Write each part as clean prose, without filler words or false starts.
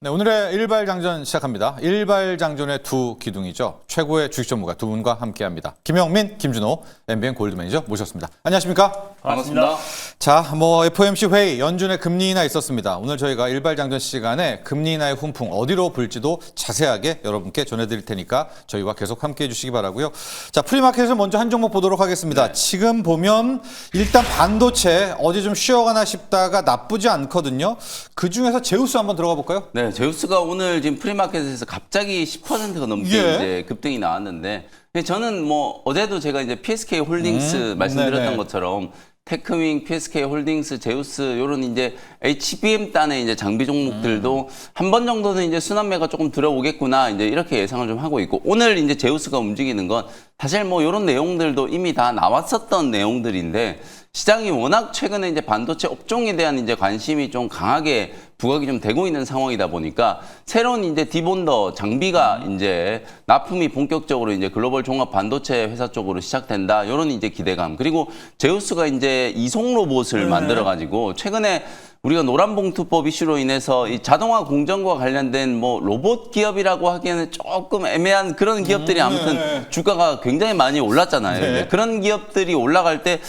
네, 오늘의 일발장전 시작합니다. 일발장전의 두 기둥이죠. 최고의 주식 전문가 두 분과 함께합니다. 김영민, 김준호, MBN 골드 매니저 모셨습니다. 안녕하십니까? 반갑습니다. 자, FOMC 회의 연준의 금리 인하 있었습니다. 오늘 저희가 일발장전 시간에 금리 인하의 훈풍 어디로 불지도 자세하게 여러분께 전해드릴 테니까 저희와 계속 함께해 주시기 바라고요. 자, 프리마켓에서 먼저 한 종목 보도록 하겠습니다. 네. 지금 보면 일단 반도체 어제 좀 쉬어가나 싶다가 나쁘지 않거든요. 그 중에서 제우스 한번 들어가 볼까요? 네, 제우스가 오늘 지금 프리마켓에서 갑자기 10%가 넘게 이제 급등이 나왔는데, 저는 어제도 제가 이제 PSK 홀딩스 말씀드렸던 네네. 것처럼 테크윙, PSK 홀딩스, 제우스 이런 이제 HBM 단의 이제 장비 종목들도 한 번 정도는 이제 순환매가 조금 들어오겠구나 이제 이렇게 예상을 좀 하고 있고, 오늘 이제 제우스가 움직이는 건 사실 이런 내용들도 이미 다 나왔었던 내용들인데, 시장이 워낙 최근에 이제 반도체 업종에 대한 이제 관심이 좀 강하게 부각이 좀 되고 있는 상황이다 보니까 새로운 이제 디본더 장비가 이제 납품이 본격적으로 이제 글로벌 종합 반도체 회사 쪽으로 시작된다. 이런 이제 기대감. 그리고 제우스가 이제 이송 로봇을 만들어 가지고 최근에 우리가 노란봉투법 이슈로 인해서 이 자동화 공정과 관련된 로봇 기업이라고 하기에는 조금 애매한 그런 기업들이 아무튼 주가가 굉장히 많이 올랐잖아요. 네. 그런 기업들이 올라갈 때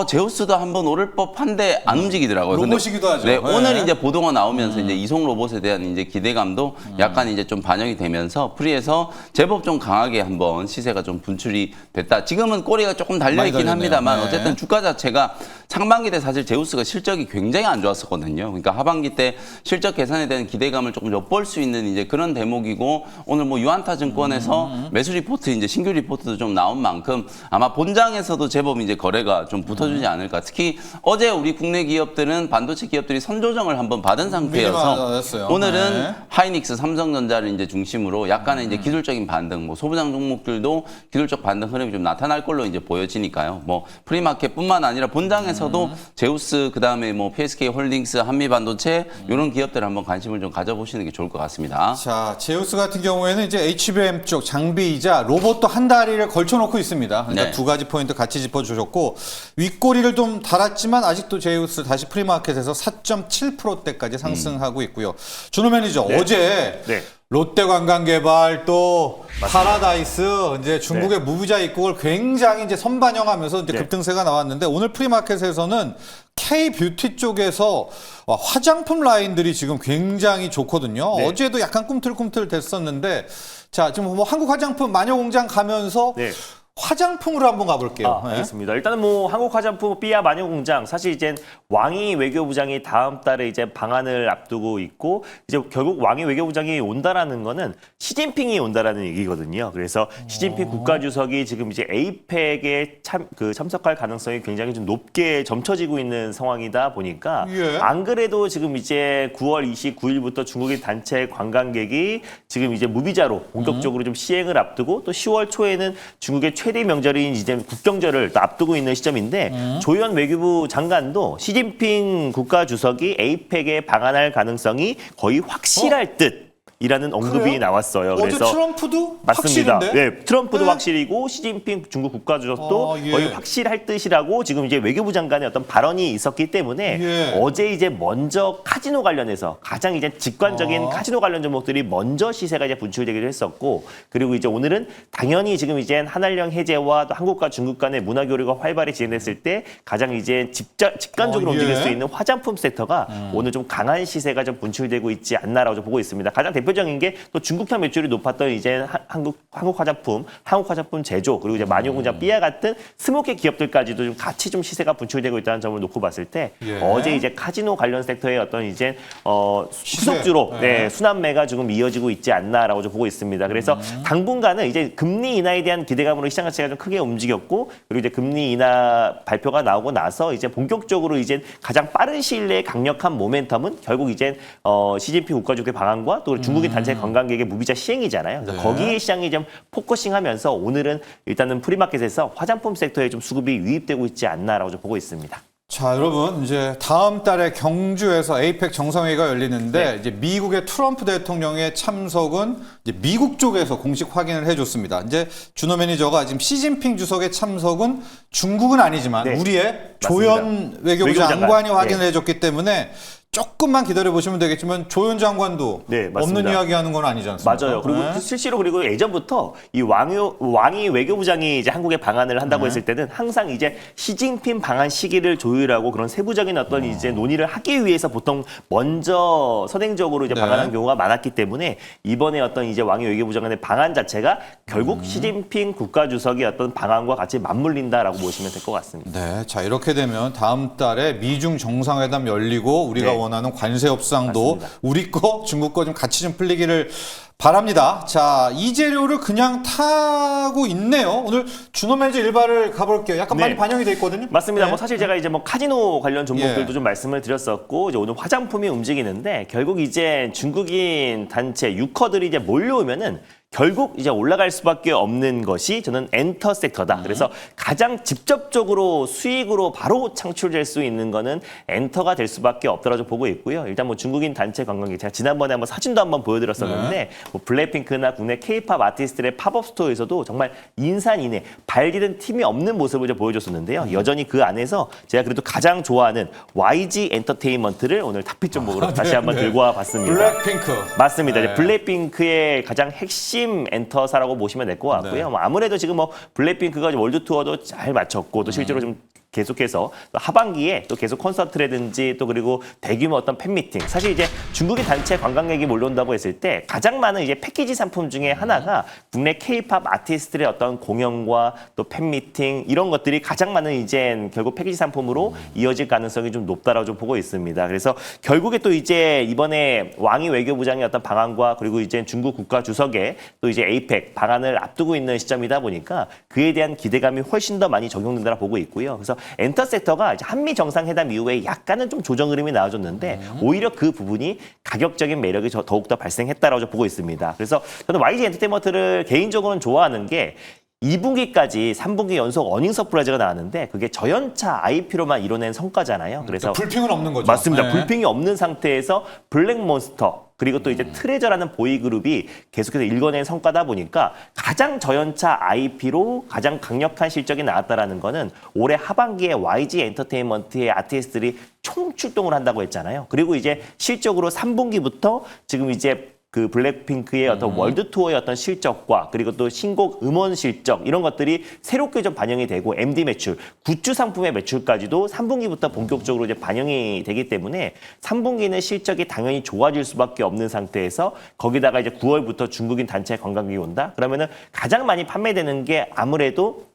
제우스도 한번 오를 법한데 안 움직이더라고요. 로봇이기도 하죠. 네, 오늘 이제 보도가 나오면서 이제 이송 로봇에 대한 이제 기대감도 약간 이제 좀 반영이 되면서 프리에서 제법 좀 강하게 한번 시세가 좀 분출이 됐다. 지금은 꼬리가 조금 달려 있긴 합니다만 어쨌든 주가 자체가 상반기 때 사실 제우스가 실적이 굉장히 안 좋았었거든요. 그러니까 하반기 때 실적 개선에 대한 기대감을 조금 엿볼 수 있는 이제 그런 대목이고, 오늘 유안타 증권에서 매수 리포트 이제 신규 리포트도 좀 나온 만큼 아마 본장에서도 제법 이제 거래가 좀 붙어주지 않을까. 특히 어제 우리 국내 기업들은 반도체 기업들이 선조정을 한번 받은 상태여서 오늘은 하이닉스, 삼성전자를 이제 중심으로 약간의 이제 기술적인 반등, 소부장 종목들도 기술적 반등 흐름이 좀 나타날 걸로 이제 보여지니까요. 프리마켓뿐만 아니라 본장에서도 제우스, 그다음에 PSK 홀딩스, 한미반도체 이런 기업들 한번 관심을 좀 가져보시는 게 좋을 것 같습니다. 자, 제우스 같은 경우에는 이제 HBM 쪽 장비이자 로봇도 한 다리를 걸쳐놓고 있습니다. 그러니까 두 가지 포인트 같이 짚어주셨고, 윗꼬리를 좀 달았지만 아직도 제우스 다시 프리마켓에서 4.7%대까지 상승하고 있고요. 준호 매니저, 어제 롯데관광개발 또 파라다이스 이제 중국의 무비자 입국을 굉장히 이제 선반영하면서 이제 급등세가 나왔는데, 오늘 프리마켓에서는 K-뷰티 쪽에서 화장품 라인들이 지금 굉장히 좋거든요. 어제도 약간 꿈틀꿈틀 됐었는데, 자, 지금 한국 화장품 마녀공장 가면서 화장품으로 한번 가볼게요. 알겠습니다. 일단은 한국 화장품 삐아 마녀공장, 사실 이제 왕이 외교부장이 다음 달에 이제 방한을 앞두고 있고, 이제 결국 왕이 외교부장이 온다라는 거는 시진핑이 온다라는 얘기거든요. 그래서 시진핑 국가주석이 지금 이제 에이펙에 참석할 가능성이 굉장히 좀 높게 점쳐지고 있는 상황이다 보니까, 안 그래도 지금 이제 9월 29일부터 중국인 단체 관광객이 지금 이제 무비자로 본격적으로 좀 시행을 앞두고, 또 10월 초에는 중국의 최대 명절인 이제 국경절을 또 앞두고 있는 시점인데, 조현 외교부 장관도 시진핑 국가주석이 에이펙에 방한할 가능성이 거의 확실할 듯 이라는 언급이 그래요? 나왔어요. 어제 그래서 트럼프도 맞습니다. 확실인데? 트럼프도 확실이고 시진핑 중국 국가주석도 거의 확실할 듯이라고 지금 이제 외교부 장관의 어떤 발언이 있었기 때문에 어제 이제 먼저 카지노 관련해서 가장 이제 직관적인 카지노 관련 종목들이 먼저 시세가 이제 분출되기도 했었고, 그리고 이제 오늘은 당연히 지금 이제 한한령 해제와 또 한국과 중국 간의 문화 교류가 활발히 진행됐을 때 가장 이제 직관적으로 움직일 수 있는 화장품 섹터가 오늘 좀 강한 시세가 좀 분출되고 있지 않나라고 좀 보고 있습니다. 가장 대표적인 게 또 중국향 매출이 높았던 이제 한국 화장품 제조, 그리고 이제 마녀공장 삐아 같은 스모케 기업들까지도 좀 같이 좀 시세가 분출되고 있다는 점을 놓고 봤을 때 어제 이제 카지노 관련 섹터의 어떤 이제 후속주로 순환매가 조금 이어지고 있지 않나라고 좀 보고 있습니다. 그래서 당분간은 이제 금리 인하에 대한 기대감으로 시장 자체가 좀 크게 움직였고, 그리고 이제 금리 인하 발표가 나오고 나서 이제 본격적으로 이제 가장 빠른 시일 내에 강력한 모멘텀은 결국 이제 시진핑 국가주석의 방한과 또 중국인 단체 관광객의 무비자 시행이잖아요. 그래서 거기에 시장이 좀 포커싱하면서 오늘은 일단은 프리마켓에서 화장품 섹터에 좀 수급이 유입되고 있지 않나라고 좀 보고 있습니다. 자, 여러분, 이제 다음 달에 경주에서 에이펙 정상회의가 열리는데, 이제 미국의 트럼프 대통령의 참석은 이제 미국 쪽에서 공식 확인을 해줬습니다. 이제 준호 매니저가 지금 시진핑 주석의 참석은 중국은 아니지만 우리의 조현 외교부 장관이 확인을 해줬기 때문에 조금만 기다려 보시면 되겠지만 조현 장관도 네, 맞습니다. 없는 이야기 하는 건 아니지 않습니까? 맞아요. 그리고 네. 실제로 그리고 예전부터 이 왕이 외교부장이 이제 한국에 방한을 한다고 했을 때는 항상 이제 시진핑 방한 시기를 조율하고 그런 세부적인 어떤 이제 논의를 하기 위해서 보통 먼저 선행적으로 이제 네. 방한한 경우가 많았기 때문에 이번에 어떤 이제 왕이 외교부장의 방한 자체가 결국 시진핑 국가주석의 어떤 방한과 같이 맞물린다라고 보시면 될 것 같습니다. 네, 자 이렇게 되면 다음 달에 미중 정상회담 열리고 우리가 네. 원하는 관세 협상도 맞습니다. 우리 거, 중국 거 좀 같이 좀 풀리기를 바랍니다. 자, 이 재료를 그냥 타고 있네요. 오늘 준호 매니저 일발을 가볼게요. 약간 네. 많이 반영이 돼 있거든요. 맞습니다. 네. 뭐 사실 제가 이제 뭐 카지노 관련 종목들도 예. 좀 말씀을 드렸었고 이제 오늘 화장품이 움직이는데 결국 이제 중국인 단체 유커들이 이제 몰려오면은 결국 이제 올라갈 수밖에 없는 것이 저는 엔터 섹터다. 그래서 가장 직접적으로 수익으로 바로 창출될 수 있는 거는 엔터가 될 수밖에 없다고 보고 있고요. 일단 뭐 중국인 단체 관광객 제가 지난번에 한번 사진도 한번 보여드렸었는데 뭐 블랙핑크나 국내 K-팝 아티스트들의 팝업 스토어에서도 정말 인산인해 발디딘 팀이 없는 모습을 이제 보여줬었는데요. 여전히 그 안에서 제가 그래도 가장 좋아하는 YG 엔터테인먼트를 오늘 탑픽 종목으로 다시 한번 들고 와봤습니다. 블랙핑크. 맞습니다. 네. 이제 블랙핑크의 가장 핵심 엔터사라고 보시면 될 것 같고요. 네. 뭐 아무래도 지금 뭐 블랙핑크가 월드 투어도 잘 마쳤고 또 실제로 좀 계속해서 또 하반기에 또 계속 콘서트라든지 또 그리고 대규모 어떤 팬미팅. 사실 이제 중국인 단체 관광객이 몰려온다고 했을 때 가장 많은 이제 패키지 상품 중에 하나가 국내 K-팝 아티스트들의 어떤 공연과 또 팬미팅 이런 것들이 가장 많은 이제 결국 패키지 상품으로 이어질 가능성이 좀 높다라고 좀 보고 있습니다. 그래서 결국에 또 이제 이번에 왕이 외교부장의 어떤 방안과 그리고 이제 중국 국가 주석의 또 이제 에이펙 방안을 앞두고 있는 시점이다 보니까 그에 대한 기대감이 훨씬 더 많이 적용된다고 보고 있고요. 그래서 엔터 섹터가 이제 한미 정상회담 이후에 약간은 좀 조정 흐름이 나와줬는데 오히려 그 부분이 가격적인 매력이 더욱더 발생했다라고 보고 있습니다. 그래서 저는 YG 엔터테인먼트를 개인적으로는 좋아하는 게 2분기까지 3분기 연속 어닝 서프라이즈가 나왔는데 그게 저연차 IP로만 이뤄낸 성과잖아요. 그래서 불핑은 없는 거죠. 맞습니다. 네. 불핑이 없는 상태에서 블랙몬스터 그리고 또 이제 트레저라는 보이그룹이 계속해서 일궈낸 성과다 보니까 가장 저연차 IP로 가장 강력한 실적이 나왔다라는 거는 올해 하반기에 YG 엔터테인먼트의 아티스트들이 총 출동을 한다고 했잖아요. 그리고 이제 실적으로 3분기부터 지금 이제 그 블랙핑크의 어떤 월드 투어의 어떤 실적과 그리고 또 신곡 음원 실적 이런 것들이 새롭게 좀 반영이 되고 MD 매출, 굿즈 상품의 매출까지도 3분기부터 본격적으로 이제 반영이 되기 때문에 3분기는 실적이 당연히 좋아질 수밖에 없는 상태에서 거기다가 이제 9월부터 중국인 단체 관광객이 온다. 그러면은 가장 많이 판매되는 게 아무래도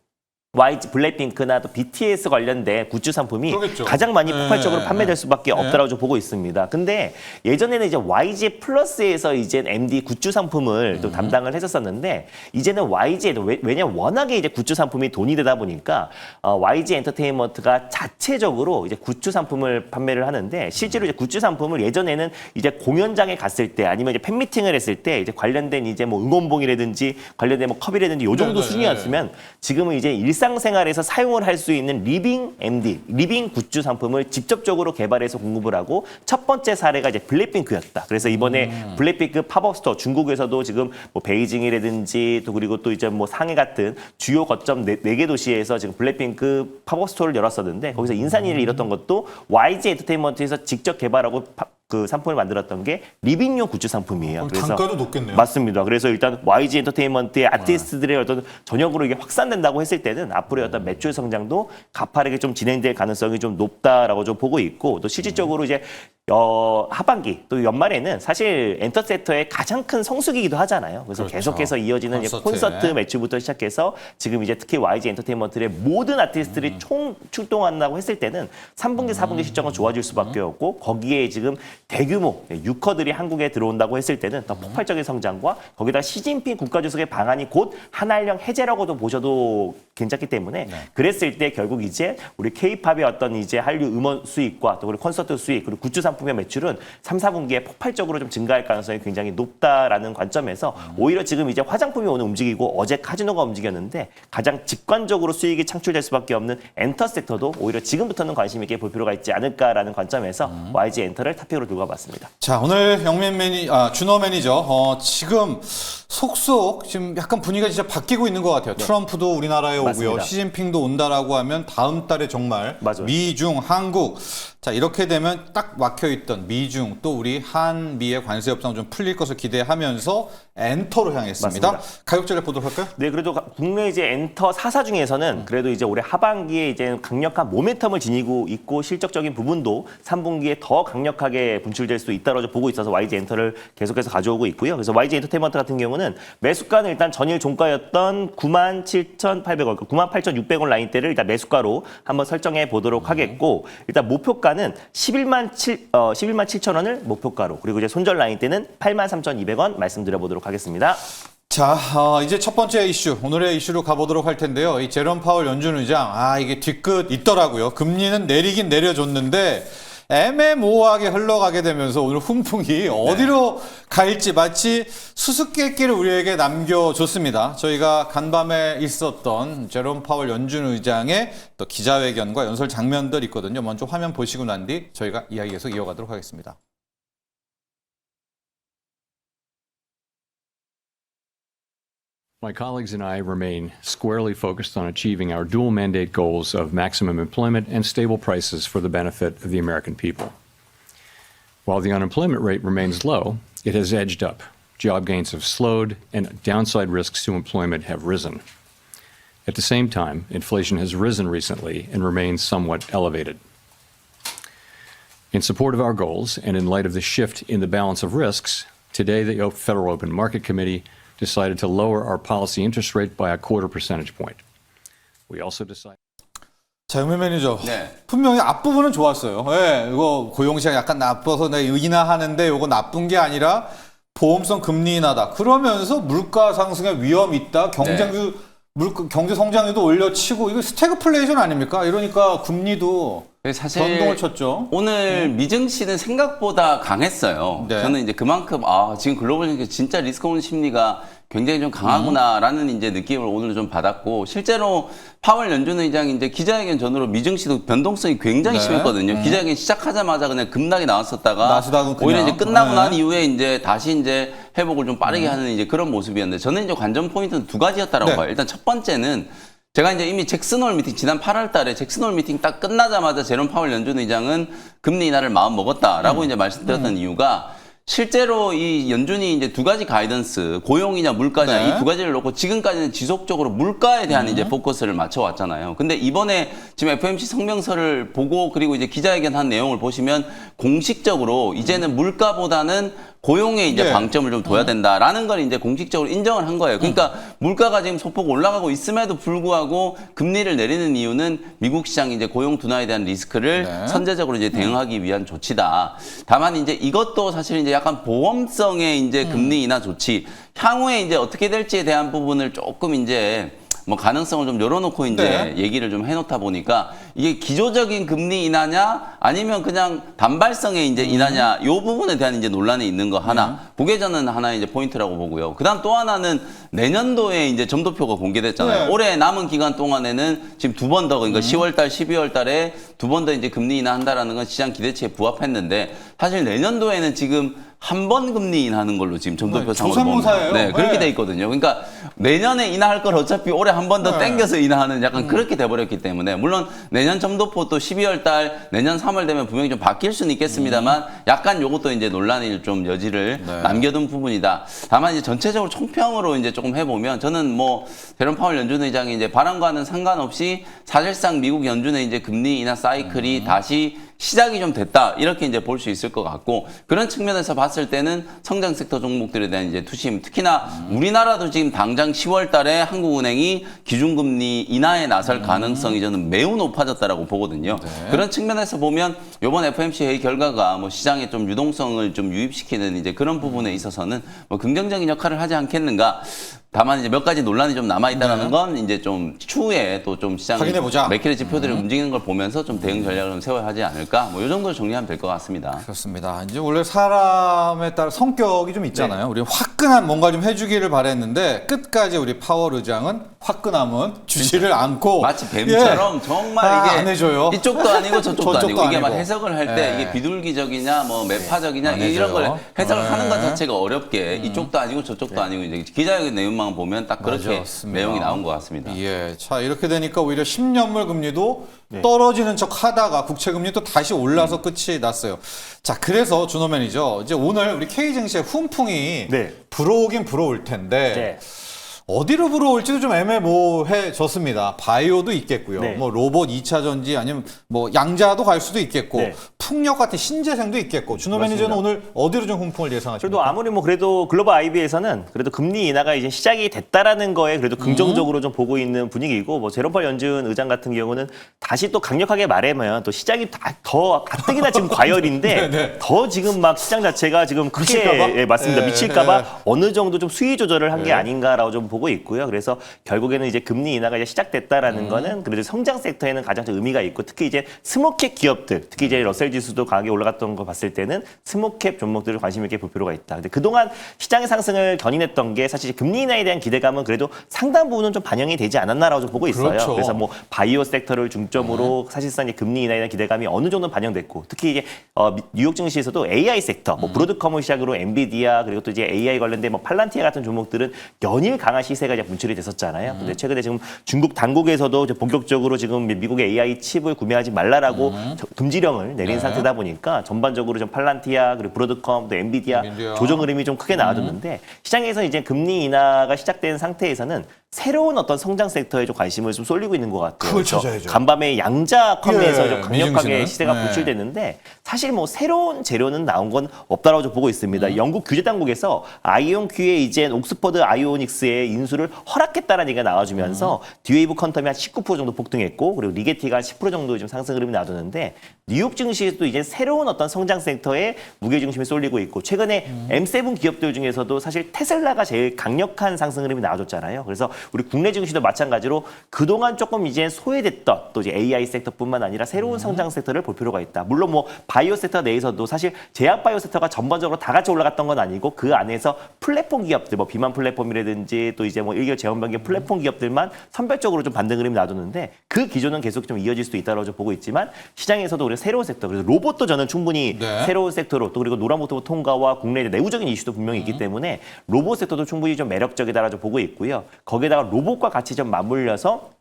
YG 블랙핑크나 또 BTS 관련된 굿즈 상품이 그러겠죠. 가장 많이 네. 폭발적으로 판매될 수밖에 네. 없다라고 좀 보고 있습니다. 근데 예전에는 이제 YG 플러스에서 이제 MD 굿즈 상품을 또 담당을 했었었는데 이제는 YG에도 왜냐면 워낙에 이제 굿즈 상품이 돈이 되다 보니까 YG 엔터테인먼트가 자체적으로 이제 굿즈 상품을 판매를 하는데 실제로 이제 굿즈 상품을 예전에는 이제 공연장에 갔을 때 아니면 이제 팬미팅을 했을 때 이제 관련된 이제 뭐 응원봉이라든지 관련된 뭐 컵이라든지 요 정도 네, 네, 수준이었으면 지금은 이제 일상생활에서 사용을 할 수 있는 리빙 MD, 리빙 굿즈 상품을 직접적으로 개발해서 공급을 하고 첫 번째 사례가 이제 블랙핑크였다. 그래서 이번에 블랙핑크 팝업 스토어 중국에서도 지금 뭐 베이징이라든지 또 그리고 또 이제 뭐 상해 같은 주요 거점 4개 도시에서 지금 블랙핑크 팝업 스토어를 열었었는데 거기서 인산인을 잃었던 것도 YG 엔터테인먼트에서 직접 개발하고 그 상품을 만들었던 게 리빙용 굿즈 상품이에요. 그럼 단가도 높겠네요. 맞습니다. 그래서 일단 YG 엔터테인먼트의 아티스트들의 어떤 전역으로 이게 확산된다고 했을 때는 앞으로의 어떤 매출 성장도 가파르게 좀 진행될 가능성이 좀 높다라고 좀 보고 있고 또 실질적으로 이제 하반기 또 연말에는 사실 엔터 섹터의 가장 큰 성수기이기도 하잖아요. 그래서 그렇죠. 계속해서 이어지는 이제 콘서트 매출부터 시작해서 지금 이제 특히 YG 엔터테인먼트의 모든 아티스트들이 총 출동한다고 했을 때는 3분기, 4분기 실적은 좋아질 수밖에 없고 거기에 지금 대규모 유커들이 한국에 들어온다고 했을 때는 더 폭발적인 성장과 거기다 시진핑 국가주석의 방안이 곧 한한령 해제라고도 보셔도 괜찮기 때문에 그랬을 때 결국 이제 우리 K-팝의 어떤 이제 한류 음원 수익과 또 그리고 콘서트 수익 그리고 굿즈 상품의 매출은 3, 4분기에 폭발적으로 좀 증가할 가능성이 굉장히 높다라는 관점에서 오히려 지금 이제 화장품이 오늘 움직이고 어제 카지노가 움직였는데 가장 직관적으로 수익이 창출될 수밖에 없는 엔터 섹터도 오히려 지금부터는 관심 있게 볼 필요가 있지 않을까라는 관점에서 YG 엔터를 탑픽으로 들고 와봤습니다. 자, 오늘 준호 매니저 지금 속속 지금 약간 분위기가 진짜 바뀌고 있는 것 같아요. 트럼프도 우리나라에 맞습니다. 오고요. 시진핑도 온다라고 하면 다음 달에 정말 맞아요. 미중, 한국 자 이렇게 되면 딱 막혀있던 미중 또 우리 한미의 관세 협상 좀 풀릴 것을 기대하면서 엔터로 향했습니다. 맞습니다. 가격전략 보도록 할까요? 네, 그래도 국내 이제 엔터 4사 중에서는 그래도 이제 올해 하반기에 이제 강력한 모멘텀을 지니고 있고 실적적인 부분도 3분기에 더 강력하게 분출될 수 있다고 보고 있어서 YG 엔터를 계속해서 가져오고 있고요. 그래서 YG 엔터테인먼트 같은 경우는 매수가는 일단 전일 종가였던 97,800원, 98,600원 라인대를 일단 매수가로 한번 설정해 보도록 하겠고 일단 목표가는 11만 7천 원을 목표가로 그리고 이제 손절 라인대는 83,200원 말씀드려보도록 하겠습니다. 자, 이제 첫 번째 이슈, 오늘의 이슈로 가보도록 할 텐데요. 이 제롬 파월 연준 의장, 이게 뒤끝 있더라고요. 금리는 내리긴 내려줬는데 애매모호하게 흘러가게 되면서 오늘 훈풍이 어디로 갈지 마치 수수께끼를 우리에게 남겨줬습니다. 저희가 간밤에 있었던 제롬 파월 연준 의장의 또 기자회견과 연설 장면들 있거든요. 먼저 화면 보시고 난 뒤 저희가 이야기 계속 이어가도록 하겠습니다. My colleagues and I remain squarely focused on achieving our dual mandate goals of maximum employment and stable prices for the benefit of the American people. While the unemployment rate remains low, it has edged up. Job gains have slowed, and downside risks to employment have risen. At the same time, inflation has risen recently and remains somewhat elevated. In support of our goals, and in light of the shift in the balance of risks, today the Federal Open Market Committee decided to lower our policy interest rate by a 0.25 percentage point. We also decided. 자, 영민 매니저. 네. 분명히 앞부분은 좋았어요. 예, 이거 고용시장 약간 나빠서 내가 인하하는데 이거 나쁜 게 아니라 보험성 금리 인하다. 그러면서 물가 상승의 위험이 있다. 경쟁주, 경제 성장률도 올려치고 이거 스태그플레이션 아닙니까? 이러니까 금리도 사실 변동을 쳤죠. 오늘 미증시는 생각보다 강했어요. 네. 저는 이제 그만큼 지금 글로벌 경기 진짜 리스크 온 심리가 굉장히 좀 강하구나라는 이제 느낌을 오늘 좀 받았고 실제로 파월 연준 의장이 이제 기자회견 전후로 미증시도 변동성이 굉장히 심했거든요. 기자회견 시작하자마자 그냥 급락이 나왔었다가 나스닥은 그냥, 오히려 이제 끝나고 난 이후에 이제 다시 이제 회복을 좀 빠르게 하는 이제 그런 모습이었는데 저는 이제 관전 포인트는 두 가지였다라고 봐요. 일단 첫 번째는 제가 이제 이미 잭슨홀 미팅, 지난 8월 달에 잭슨홀 미팅 딱 끝나자마자 제롬 파월 연준 의장은 금리 인하를 마음 먹었다라고 이제 말씀드렸던 이유가 실제로 이 연준이 이제 두 가지 가이던스, 고용이냐 물가냐 이 두 가지를 놓고 지금까지는 지속적으로 물가에 대한 이제 포커스를 맞춰왔잖아요. 근데 이번에 지금 FOMC 성명서를 보고 그리고 이제 기자회견 한 내용을 보시면 공식적으로 이제는 물가보다는 고용에 이제 방점을 좀 둬야 된다라는 걸 이제 공식적으로 인정을 한 거예요. 그러니까 물가가 지금 소폭 올라가고 있음에도 불구하고 금리를 내리는 이유는 미국 시장이 이제 고용 둔화에 대한 리스크를 선제적으로 이제 대응하기 위한 조치다. 다만 이제 이것도 사실 이제 약간 보험성의 이제 금리 인하 조치, 향후에 이제 어떻게 될지에 대한 부분을 조금 이제 뭐 가능성을 좀 열어놓고 이제 얘기를 좀 해놓다 보니까 이게 기조적인 금리 인하냐 아니면 그냥 단발성의 이제 인하냐 요 부분에 대한 이제 논란이 있는 거 하나 그게 저는 하나의 이제 포인트라고 보고요. 그다음 또 하나는 내년도에 이제 점도표가 공개됐잖아요. 올해 남은 기간 동안에는 지금 두 번 더 그러니까 10월달, 12월달에 두 번 더 이제 금리 인하한다라는 건 시장 기대치에 부합했는데 사실 내년도에는 지금 한 번 금리 인하하는 걸로 지금 점도표 상으로 보면 그렇게 돼 있거든요. 그러니까 내년에 인하할 걸 어차피 올해 한 번 더 땡겨서 인하하는 약간 그렇게 돼버렸기 때문에 물론 내년 점도표 또 12월 달 내년 3월 되면 분명히 좀 바뀔 수는 있겠습니다만 약간 요것도 이제 논란이 좀 여지를 남겨둔 부분이다. 다만 이제 전체적으로 총평으로 이제 조금 해보면 저는 뭐 제롬 파월 연준 의장이 이제 바람과는 상관없이 사실상 미국 연준의 이제 금리 인하 사이클이 다시 시작이 좀 됐다 이렇게 이제 볼 수 있을 것 같고 그런 측면에서 봤을 때는 성장 섹터 종목들에 대한 이제 투심 특히나 우리나라도 지금 당장 10월달에 한국은행이 기준금리 인하에 나설 가능성이 저는 매우 높아졌다라고 보거든요. 그런 측면에서 보면 이번 FOMC 회의 결과가 뭐 시장에 좀 유동성을 좀 유입시키는 이제 그런 부분에 있어서는 뭐 긍정적인 역할을 하지 않겠는가. 다만 이제 몇 가지 논란이 좀 남아 있다라는 건 이제 좀 추후에 또 좀 시장이 몇 개의 지표들이 움직이는 걸 보면서 좀 대응 전략을 좀 세워야 하지 않을까 뭐 이 정도로 정리하면 될 것 같습니다. 그렇습니다. 이제 원래 사람에 따라 성격이 좀 있잖아요. 우리 화끈한 뭔가 좀 해주기를 바랬는데 끝까지 우리 파월 의장은 화끈함은 주지를 않고 마치 뱀처럼 정말 이게 안 해줘요. 이쪽도 아니고 저쪽도 아니고 이게 막 아니고. 해석을 할 때 이게 비둘기적이냐 뭐 매파적이냐 안 이런 걸 해줘요. 해석을 하는 것 자체가 어렵게 이쪽도 아니고 저쪽도 아니고 이제 기자회견 내용만 보면 딱 그렇게 맞습니다. 내용이 나온 것 같습니다. 예, 자 이렇게 되니까 오히려 10년물 금리도 네. 떨어지는 척 하다가 국채 금리도 다시 올라서 끝이 났어요. 자 그래서 준호 매니저 이제 오늘 우리 K 증시의 훈풍이 네. 불어오긴 불어올 텐데 네. 어디로 불어올지도 좀 애매모호해졌습니다. 바이오도 있겠고요. 네. 뭐 로봇 2차 전지 아니면 뭐 양자도 갈 수도 있겠고 네. 풍력 같은 신재생도 있겠고 준호 맞습니다. 매니저는 오늘 어디로 좀 훈풍을 예상하십니까? 그래도 아무리 뭐 그래도 글로벌 IB에서는 그래도 금리 인하가 이제 시작이 됐다라는 거에 그래도 긍정적으로 좀 보고 있는 분위기고 뭐 제롬 펄 연준 의장 같은 경우는 다시 또 강력하게 말하면 또 시장이 더 가뜩이나 지금 과열인데 네, 네. 더 지금 막 시장 자체가 지금 크게 미칠까봐? 예, 맞습니다. 네, 미칠까봐 네. 어느 정도 좀 수위 조절을 한 게 네. 아닌가라고 좀 보고 있고요. 그래서 결국에는 이제 금리 인하가 이제 시작됐다라는 거는 그래도 성장 섹터에는 가장 좀 의미가 있고 특히 이제 스몰캡 기업들 특히 이제 러셀 지수도 강하게 올라갔던 거 봤을 때는 스몰캡 종목들을 관심 있게 볼 필요가 있다. 근데 그동안 시장의 상승을 견인했던 게 사실 금리 인하에 대한 기대감은 그래도 상당 부분은 좀 반영이 되지 않았나라고 좀 보고 있어요. 그렇죠. 그래서 뭐 바이오 섹터를 중점으로 사실상 이제 금리 인하에 대한 기대감이 어느 정도 반영됐고 특히 이제 뉴욕 증시에서도 AI 섹터, 뭐 브로드컴을 시작으로 엔비디아 그리고 또 이제 AI 관련된 뭐 팔란티아 같은 종목들은 연일 강한 시세가 이제 분출이 됐었잖아요. 근데 최근에 지금 중국 당국에서도 이제 본격적으로 지금 미국의 AI 칩을 구매하지 말라라고 금지령을 내린 네. 상태다 보니까 전반적으로 좀 팔란티아 그리고 브로드컴 또 엔비디아 조정 흐름이 좀 크게 나와줬는데 시장에서 이제 금리 인하가 시작된 상태에서는 새로운 어떤 성장 섹터에 좀 관심을 좀 쏠리고 있는 것 같아요. 그걸 그래서 찾아야죠. 간밤에 양자 컴에서 예, 좀 강력하게 미증시는. 시세가 네. 분출됐는데 사실 뭐 새로운 재료는 나온 건 없다라고 좀 보고 있습니다. 영국 규제 당국에서 아이온큐의 이제 옥스퍼드 아이오닉스의 인수를 허락했다는 얘기가 나와주면서 디웨이브 퀀텀이 한 19% 정도 폭등했고 그리고 리게티가 한 10% 정도 좀 상승 흐름이 나왔는데 뉴욕 증시에서도 이제 새로운 어떤 성장 섹터에 무게 중심이 쏠리고 있고 최근에 M7 기업들 중에서도 사실 테슬라가 제일 강력한 상승 흐름이 나와줬잖아요. 그래서 우리 국내 증시도 마찬가지로 그동안 조금 이제 소외됐던 또 이제 AI 섹터뿐만 아니라 새로운 성장 섹터를 볼 필요가 있다. 물론 뭐 바이오 섹터 내에서도 사실 제약 바이오 섹터가 전반적으로 다 같이 올라갔던 건 아니고 그 안에서 플랫폼 기업들 뭐 비만 플랫폼이라든지 또 이제 뭐 일개 제원 변경 플랫폼 기업들만 선별적으로 좀 반등 흐름이 나오는데 그 기조는 계속 좀 이어질 수도 있다고 좀 보고 있지만 시장에서도 우리 새로운 섹터 그래서 로봇도 저는 충분히 네. 새로운 섹터로 또 그리고 노란모토 통과와 국내 내부적인 이슈도 분명히 있기 때문에 로봇 섹터도 충분히 좀 매력적이다라고 좀 보고 있고요. 거기에다가 로봇과 같이 좀 맞물려서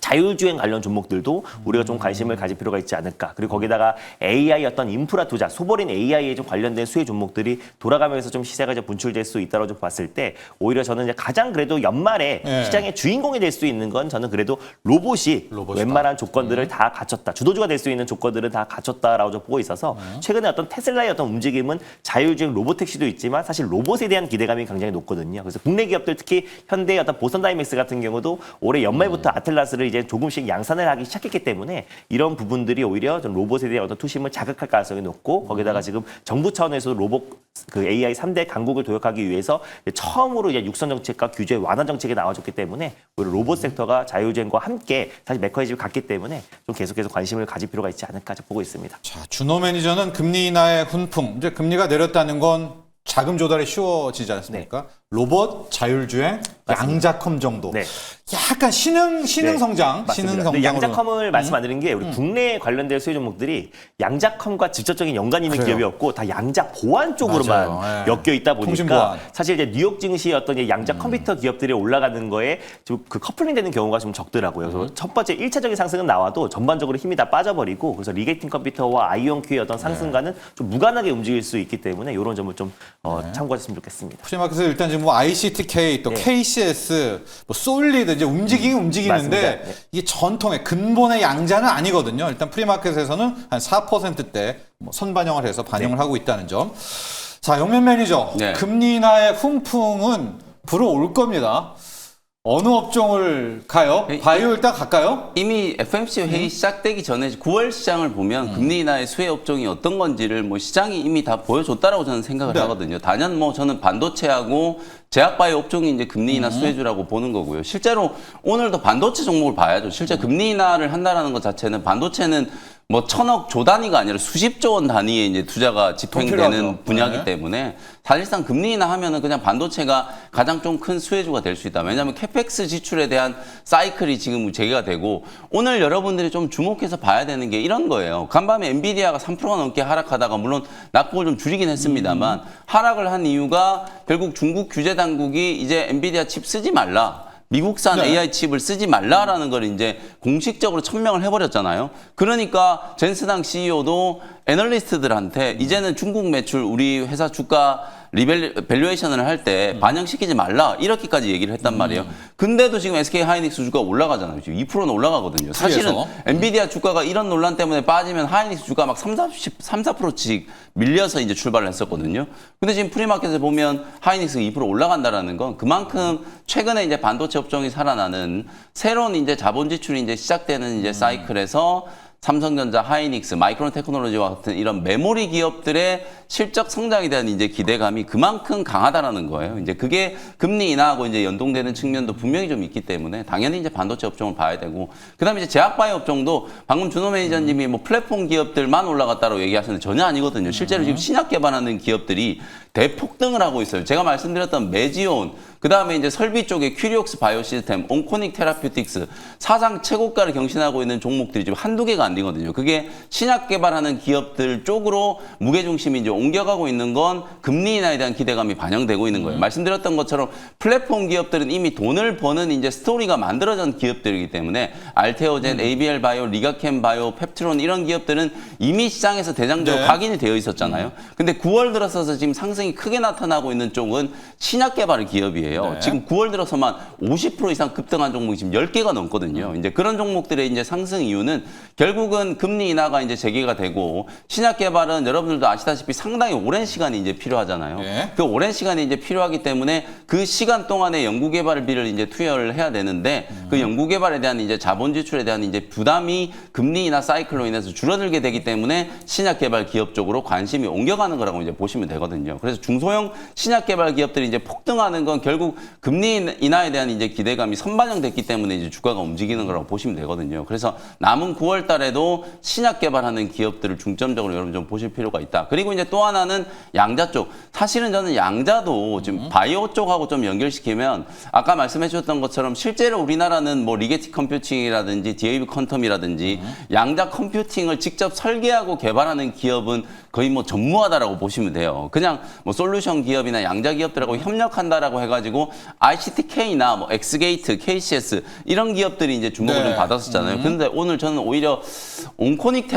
자율주행 관련 종목들도 우리가 좀 관심을 가질 필요가 있지 않을까. 그리고 거기다가 AI 어떤 인프라 투자, 소버린 AI에 좀 관련된 수혜 종목들이 돌아가면서 좀 시세가 좀 분출될 수 있다고 좀 봤을 때 오히려 저는 이제 가장 그래도 연말에 네. 시장의 주인공이 될 수 있는 건 저는 그래도 로봇이 로봇이다. 웬만한 조건들을 다 갖췄다. 주도주가 될 수 있는 조건들은 다 갖췄다라고 좀 보고 있어서 최근에 어떤 테슬라의 어떤 움직임은 자율주행 로봇택시도 있지만 사실 로봇에 대한 기대감이 굉장히 높거든요. 그래서 국내 기업들 특히 현대의 어떤 보선 다이맥스 같은 경우도 올해 연말부터 아틀라스를 이제 조금씩 양산을 하기 시작했기 때문에 이런 부분들이 오히려 좀 로봇에 대한 어떤 투심을 자극할 가능성이 높고 거기다가 지금 정부 차원에서도 로봇 그 AI 3대 강국을 도약하기 위해서 처음으로 이제 육선 정책과 규제 완화 정책이 나와줬기 때문에 오히려 로봇 섹터가 자율주행과 함께 사실 메커니즘을 갖기 때문에 좀 계속해서 관심을 가질 필요가 있지 않을까 좀 보고 있습니다. 자, 준호 매니저는 금리 인하의 훈풍, 이제 금리가 내렸다는 건 자금 조달이 쉬워지지 않습니까? 로봇, 자율주행, 양자컴 정도. 네. 약간 신흥 성장, 맞습니다. 신흥 근데 성장으로. 양자컴을 말씀 안 드린 게 우리 국내에 관련된 수혜 종목들이 양자컴과 직접적인 연관이 있는 그래요. 기업이 없고 다 양자 보안 쪽으로만 맞아요. 예. 엮여 있다 통신 보니까 보안. 사실 이제 뉴욕 증시의 어떤 이제 양자 컴퓨터 기업들이 올라가는 거에 좀 그 커플링 되는 경우가 좀 적더라고요. 그래서 첫 번째 1차적인 상승은 나와도 전반적으로 힘이 다 빠져버리고 그래서 리게이팅 컴퓨터와 아이온큐의 어떤 상승과는 좀 무관하게 움직일 수 있기 때문에 이런 점을 좀 참고하셨으면 좋겠습니다. 프리마켓에서 일단 지금 뭐 ICTK, 또 네. KCS, 뭐 솔리드 이제 움직이는데 맞습니다. 네. 이게 전통의 근본의 양자는 아니거든요. 일단 프리마켓에서는 한 4%대 뭐 선반영을 해서 반영을 하고 있다는 점. 자, 영면 매니저, 네. 금리 인하의 훈풍은 불어올 겁니다. 어느 업종을 가요? 바이오 일단 갈까요? 이미 FMC 회의 시작되기 전에 9월 시장을 보면 금리 인하의 수혜 업종이 어떤 건지를 뭐 시장이 이미 다 보여줬다라고 저는 생각을 네. 하거든요. 단연 뭐 저는 반도체하고 제약바이오 업종이 이제 금리 인하 수혜주라고 보는 거고요. 실제로 오늘도 반도체 종목을 봐야죠. 실제 금리 인하를 한다라는 것 자체는 반도체는 뭐 천억 조 단위가 아니라 수십조 원 단위의 이제 투자가 집행되는 필요하죠. 분야이기 네. 때문에 사실상 금리 인하하면은 그냥 반도체가 가장 좀 큰 수혜주가 될 수 있다. 왜냐하면 캐펙스 지출에 대한 사이클이 지금 재개가 되고 오늘 여러분들이 좀 주목해서 봐야 되는 게 이런 거예요. 간밤에 엔비디아가 3%가 넘게 하락하다가 물론 낙폭을 좀 줄이긴 했습니다만 하락을 한 이유가 결국 중국 규제 당국이 이제 엔비디아 칩 쓰지 말라. 미국산 네. AI 칩을 쓰지 말라라는 걸 이제 공식적으로 천명을 해버렸잖아요. 그러니까 젠스당 CEO도 애널리스트들한테 이제는 중국 매출 우리 회사 주가 밸류에이션을 할 때 반영시키지 말라 이렇게까지 얘기를 했단 말이에요. 근데도 지금 SK 하이닉스 주가가 올라가잖아요. 지금 2%는 올라가거든요. 사실은 엔비디아 주가가 이런 논란 때문에 빠지면 하이닉스 주가 막 3-4%씩 밀려서 이제 출발을 했었거든요. 근데 지금 프리마켓에 보면 하이닉스가 2% 올라간다라는 건 그만큼 최근에 이제 반도체 업종이 살아나는 새로운 이제 자본 지출이 이제 시작되는 이제 사이클에서 삼성전자, 하이닉스, 마이크론 테크놀로지와 같은 이런 메모리 기업들의 실적 성장에 대한 이제 기대감이 그만큼 강하다라는 거예요. 이제 그게 금리 인하하고 이제 연동되는 측면도 분명히 좀 있기 때문에 당연히 이제 반도체 업종을 봐야 되고, 그다음에 이제 제약바이오 업종도 방금 준호 매니저님이 뭐 플랫폼 기업들만 올라갔다고 얘기하셨는데 전혀 아니거든요. 실제로 지금 신약 개발하는 기업들이 대폭등을 하고 있어요. 제가 말씀드렸던 메지온, 그다음에 이제 설비 쪽에 큐리옥스 바이오시스템, 온코닉 테라퓨틱스, 사상 최고가를 경신하고 있는 종목들이 지금 한두 개가 안 되거든요. 그게 신약 개발하는 기업들 쪽으로 무게중심이 이제 옮겨가고 있는 건 금리 인하에 대한 기대감이 반영되고 있는 거예요. 말씀드렸던 것처럼 플랫폼 기업들은 이미 돈을 버는 이제 스토리가 만들어진 기업들이기 때문에 알테오젠, ABL 바이오, 리가캠 바이오, 펩트론 이런 기업들은 이미 시장에서 대장적으로 각인이 되어 있었잖아요. 근데 9월 들어서서 지금 상승이 크게 나타나고 있는 쪽은 신약 개발 기업이에요. 지금 9월 들어서만 50% 이상 급등한 종목이 지금 10개가 넘거든요. 이제 그런 종목들의 이제 상승 이유는 결국은 금리 인하가 이제 재개가 되고 신약 개발은 여러분들도 아시다시피 상당히 오랜 시간이 이제 필요하잖아요. 그 오랜 시간이 이제 필요하기 때문에 그 시간 동안에 연구 개발비를 이제 투여를 해야 되는데 그 연구 개발에 대한 이제 자본 지출에 대한 이제 부담이 금리 인하 사이클로 인해서 줄어들게 되기 때문에 신약 개발 기업 쪽으로 관심이 옮겨가는 거라고 이제 보시면 되거든요. 그래서 중소형 신약 개발 기업들이 이제 폭등하는 건 결국 금리 인하에 대한 이제 기대감이 선반영됐기 때문에 이제 주가가 움직이는 거라고 보시면 되거든요. 그래서 남은 9월 달에도 신약 개발하는 기업들을 중점적으로 여러분 좀 보실 필요가 있다. 그리고 이제 또 하나는 양자 쪽. 사실은 저는 양자도 지금 바이오 쪽하고 좀 연결시키면 아까 말씀해 주셨던 것처럼 실제로 우리나라는 뭐 리게티 컴퓨팅이라든지 DAV 퀀텀이라든지 양자 컴퓨팅을 직접 설계하고 개발하는 기업은 거의 뭐 전무하다라고 보시면 돼요. 그냥 뭐 솔루션 기업이나 양자 기업들하고 협력한다라고 해가지고 ICTK나 뭐 엑스게이트, KCS 이런 기업들이 이제 주목을 좀 받았었잖아요. 근데 오늘 저는 오히려 온코닉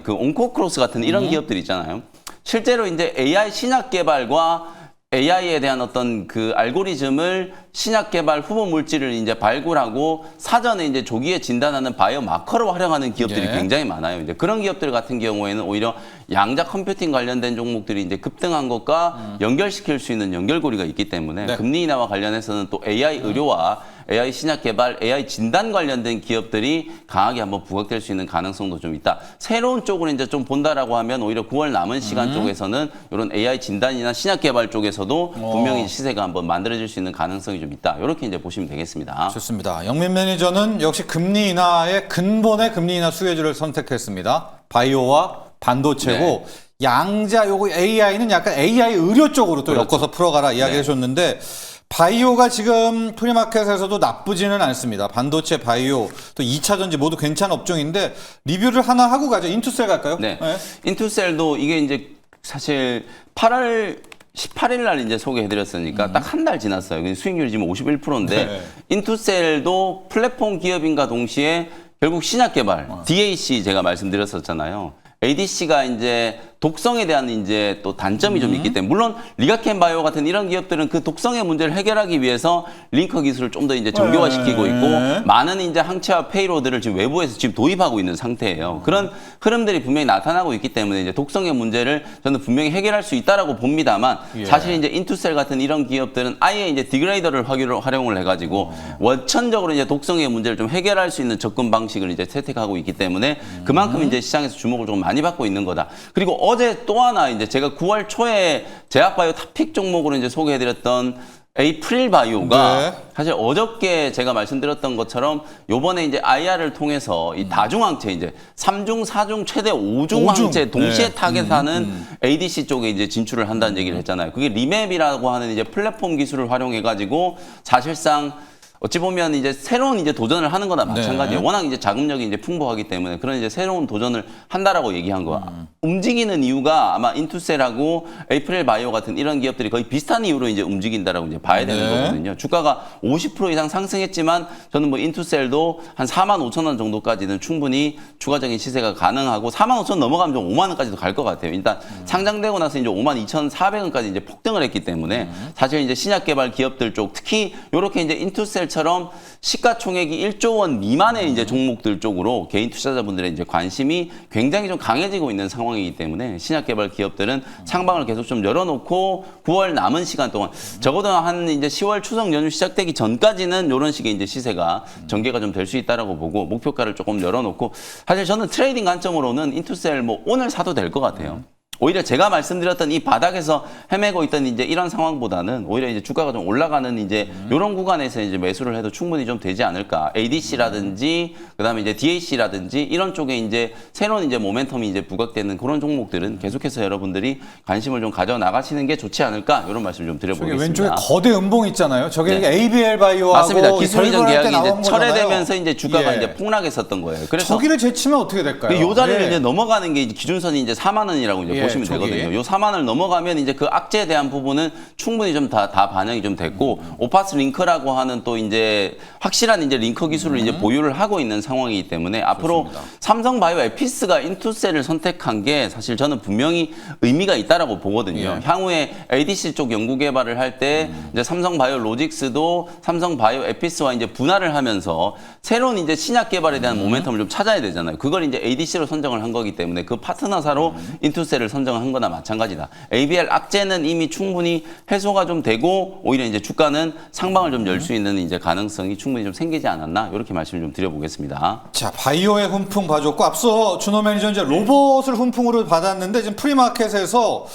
그 온코크로스 같은 이런 기업들 있잖아요. 실제로 이제 AI 신약 개발과 AI에 대한 어떤 그 알고리즘을 신약 개발 후보 물질을 이제 발굴하고 사전에 이제 조기에 진단하는 바이오 마커로 활용하는 기업들이 굉장히 많아요. 이제 그런 기업들 같은 경우에는 오히려 양자 컴퓨팅 관련된 종목들이 이제 급등한 것과 연결시킬 수 있는 연결고리가 있기 때문에 금리 인하와 관련해서는 또 AI 의료와 AI 신약 개발, AI 진단 관련된 기업들이 강하게 한번 부각될 수 있는 가능성도 좀 있다. 새로운 쪽으로 이제 좀 본다라고 하면 오히려 9월 남은 시간 쪽에서는 이런 AI 진단이나 신약 개발 쪽에서도 분명히 시세가 한번 만들어질 수 있는 가능성이 좀 있다. 이렇게 이제 보시면 되겠습니다. 좋습니다. 영민 매니저는 역시 금리 인하의 근본의 금리 인하 수혜주를 선택했습니다. 바이오와 반도체고 양자 요거 AI는 약간 AI 의료 쪽으로 또 엮어서 풀어가라 이야기 해줬는데 바이오가 지금 프리마켓에서도 나쁘지는 않습니다. 반도체, 바이오, 또 2차 전지 모두 괜찮은 업종인데 리뷰를 하나 하고 가죠. 인투셀 갈까요? 네. 인투셀도 이게 이제 사실 8월 18일 날 이제 소개해드렸으니까 딱 한 달 지났어요. 수익률이 지금 51%인데 인투셀도 플랫폼 기업인가 동시에 결국 신약 개발, DAC 제가 말씀드렸었잖아요. ADC가 이제 독성에 대한 이제 또 단점이 좀 있기 때문에 물론 리가켄 바이오 같은 이런 기업들은 그 독성의 문제를 해결하기 위해서 링커 기술을 좀 더 이제 정교화시키고 있고 많은 이제 항체화 페이로드를 지금 외부에서 지금 도입하고 있는 상태예요. 그런 흐름들이 분명히 나타나고 있기 때문에 이제 독성의 문제를 저는 분명히 해결할 수 있다라고 봅니다만 사실 이제 인투셀 같은 이런 기업들은 아예 이제 디그레이더를 활용을 해가지고 원천적으로 이제 독성의 문제를 좀 해결할 수 있는 접근 방식을 이제 채택하고 있기 때문에 그만큼 이제 시장에서 주목을 좀 많이 받고 있는 거다. 그리고 어제 또 하나 이제 제가 9월 초에 제약바이오 탑픽 종목으로 이제 소개해드렸던 에이프릴 바이오가 네. 사실 어저께 제가 말씀드렸던 것처럼 요번에 이제 IR을 통해서 이 다중항체 이제 3중, 4중, 최대 5중 항체 동시에 네. 타겟하는 ADC 쪽에 이제 진출을 한다는 얘기를 했잖아요. 그게 리맵이라고 하는 이제 플랫폼 기술을 활용해 가지고 사실상 어찌 보면 이제 새로운 이제 도전을 하는 거나 마찬가지예요. 네. 워낙 이제 자금력이 이제 풍부하기 때문에 그런 이제 새로운 도전을 한다라고 얘기한 거야. 움직이는 이유가 아마 인투셀하고 에이프릴 바이오 같은 이런 기업들이 거의 비슷한 이유로 이제 움직인다라고 이제 봐야 되는 네. 거거든요. 주가가 50% 이상 상승했지만 저는 뭐 인투셀도 한 45,000원 정도까지는 충분히 추가적인 시세가 가능하고 45,000원 넘어가면 좀 5만 원까지도 갈 것 같아요. 일단 상장되고 나서 이제 52,400원까지 이제 폭등을 했기 때문에 사실 이제 신약 개발 기업들 쪽 특히 이렇게 이제 인투셀 처럼 시가총액이 1조 원 미만의 이제 종목들 쪽으로 개인 투자자분들의 이제 관심이 굉장히 좀 강해지고 있는 상황이기 때문에 신약 개발 기업들은 창방을 계속 좀 열어놓고 9월 남은 시간 동안 적어도 한 이제 10월 추석 연휴 시작되기 전까지는 이런 식의 이제 시세가 전개가 좀 될 수 있다라고 보고 목표가를 조금 열어놓고 사실 저는 트레이딩 관점으로는 인투셀 뭐 오늘 사도 될 것 같아요. 오히려 제가 말씀드렸던 이 바닥에서 헤매고 있던 이제 이런 상황보다는 오히려 이제 주가가 좀 올라가는 이제 이런 구간에서 이제 매수를 해도 충분히 좀 되지 않을까. ADC라든지 그다음에 이제 DAC라든지 이런 쪽에 이제 새로운 이제 모멘텀이 이제 부각되는 그런 종목들은 계속해서 여러분들이 관심을 좀 가져 나가시는 게 좋지 않을까 이런 말씀 좀 드려보겠습니다. 왼쪽에 거대 음봉 있잖아요. 저게 네. ABL 바이오하고 맞습니다. 기술이전 계약이 이제 거잖아요. 철회되면서 이제 주가가 예. 이제 폭락했었던 거예요. 그래서 저기를 제치면 어떻게 될까요? 요 자리를 예. 이제 넘어가는 게 이제 기준선이 이제 4만 원이라고 이제 예, 보시면 저기. 되거든요. 요 4만 원을 넘어가면 이제 그 악재에 대한 부분은 충분히 좀 다 반영이 좀 됐고 오파스 링크라고 하는 또 이제 확실한 이제 링커 기술을 이제 보유를 하고 있는 상황이기 때문에 앞으로 삼성 바이오 에피스가 인투셀을 선택한 게 사실 저는 분명히 의미가 있다라고 보거든요. 예. 향후에 ADC 쪽 연구 개발을 할 때 이제 삼성 바이오 로직스도 삼성 바이오 에피스와 이제 분할을 하면서 새로운 이제 신약 개발에 대한 모멘텀을 좀 찾아야 되잖아요. 그걸 이제 ADC로 선정을 한 거기 때문에 그 파트너사로 인투셀을 선정한 거나 마찬가지다. ABL 악재는 이미 충분히 해소가 좀 되고 오히려 이제 주가는 상방을 좀 열 수 있는 이제 가능성이 충분히 좀 생기지 않았나 이렇게 말씀을 좀 드려보겠습니다. 자, 바이오의 훈풍 봐줬고 앞서 준호 매니저 이제 로봇을 훈풍으로 받았는데 지금 프리마켓에서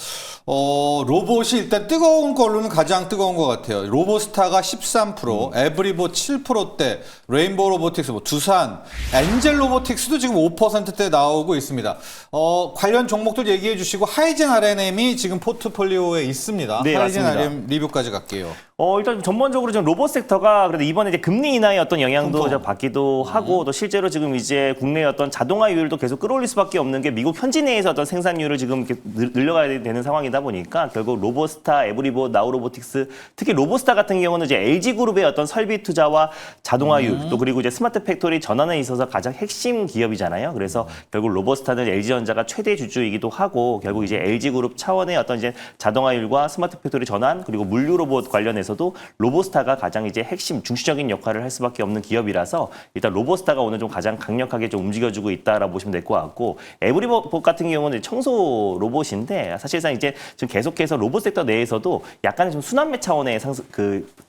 로봇이 일단 뜨거운 걸로는 가장 뜨거운 것 같아요. 로보스타가 13%, 에브리보 7%대, 레인보우 로보틱스, 뭐 두산, 엔젤 로보틱스도 지금 5%대 나오고 있습니다. 관련 종목들 얘기해 주시고 하이젠 RNM이 지금 포트폴리오에 있습니다. 네, 하이젠 맞습니다. RM 리뷰까지 갈게요. 일단 전반적으로 지금 로봇 섹터가 그래도 이번에 이제 금리 인하의 어떤 영향도 훈풍. 좀 받기도 하고 또 실제로 지금 이제 국내의 어떤 자동화율도 계속 끌어올릴 수밖에 없는 게 미국 현지 내에서 어떤 생산율을 지금 이렇게 늘려가야 되는 상황이다 보니까 결국 로보스타, 에브리보, 나우로보틱스 특히 로보스타 같은 경우는 이제 LG 그룹의 어떤 설비 투자와 자동화율 또 그리고 이제 스마트 팩토리 전환에 있어서 가장 핵심 기업이잖아요. 그래서 결국 로보스타는 LG전자가 최대 주주이기도 하고 결국 이제 LG 그룹 차원의 어떤 이제 자동화율과 스마트 팩토리 전환 그리고 물류 로봇 관련해서도 로보스타가 가장 이제 핵심 중추적인 역할을 할 수밖에 없는 기업이라서 일단 로보스타가 오늘 좀 가장 강력하게 좀 움직여주고 있다라고 보시면 될 것 같고 에브리봇 같은 경우는 청소 로봇인데 사실상 이제 지금 계속해서 로봇 섹터 내에서도 약간의 좀 순환매 차원의